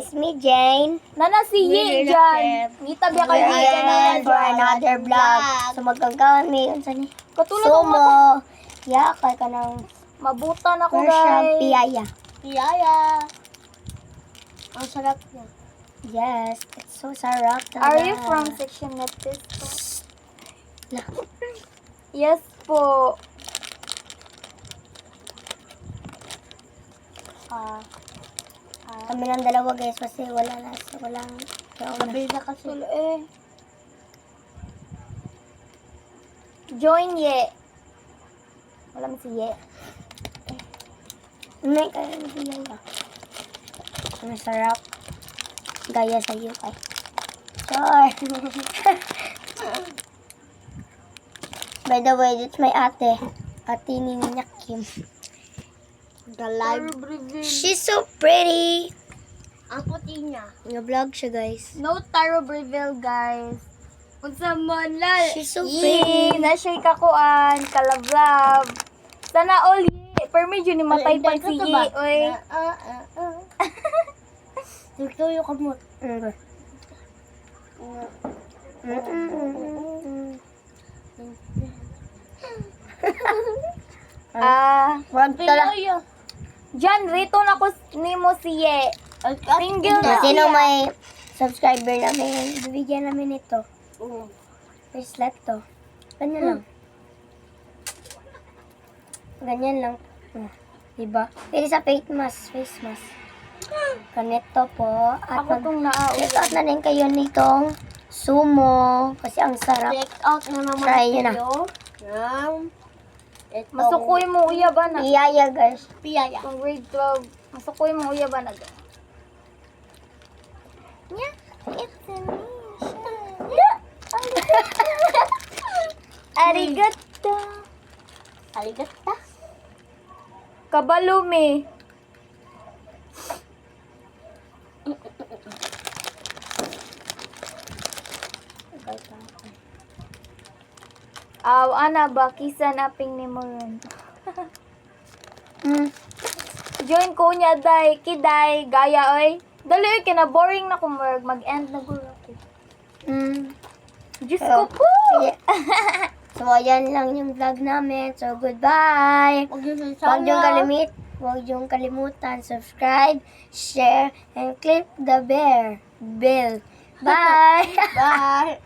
It's me, Jane. Nana si Ye dyan. Ngita biya kayo We're again for another vlog. So, magkagami. Unsa ni? Katulad ng mata. Sumo. Yeah, kay ka ng Mabutan ako Persian guys. piyaya. Piyaya. Ang sarap niya. Yes, it's so sarap. Are you from Section Netis? Nah. Yes po. Kami lang dalawa guys kasi walang Kabila kasi. Tulo eh. Join Ye. Wala mo si Ye. May kaya ng piyaya. Masarap. Gaya sa iyo kay. Char. By the way, it's my ate. Ate ni Ninya Kim. The live. She's so pretty. Ang puti niya. Nag-vlog siya guys. No Taro Breville guys. Unsa man la. She's so Yee, pretty. na-share ka kuan, kalablab. Sana all Ye. Permi yun ni matay pa si Ye, oy. Tutuyo ka mo. Wag tala. Pinoyo. Jan, rito na ko nimo si Ye. Single na Sino siya. may subscriber namin, bibigyan namin ito. Bracelet to. Ganyan lang. Ganyan lang. Diba? Pero sa face mask. Ganito po. At Ako tong check out na din kayo nitong sumo. Kasi ang sarap. Check out na naman Try nyo na. Itong Masukoy mo uyaban na. Iyaya guys. piyaya. Kung grade 12, masukoy mo uyaban na. Yeah. It's a Arigato. Aligata. Kabalumi. Ana ba kisan aping ni mo yun. Join ko niya day, kiday, gaya oy. Dali oy, kina boring na kung mag-end na gulo ko. Diyos ko po! Sige. So, ayan lang yung vlog namin. So, goodbye. Huwag yung kalimutan. Subscribe, share, and click the bell. Bye! Bye.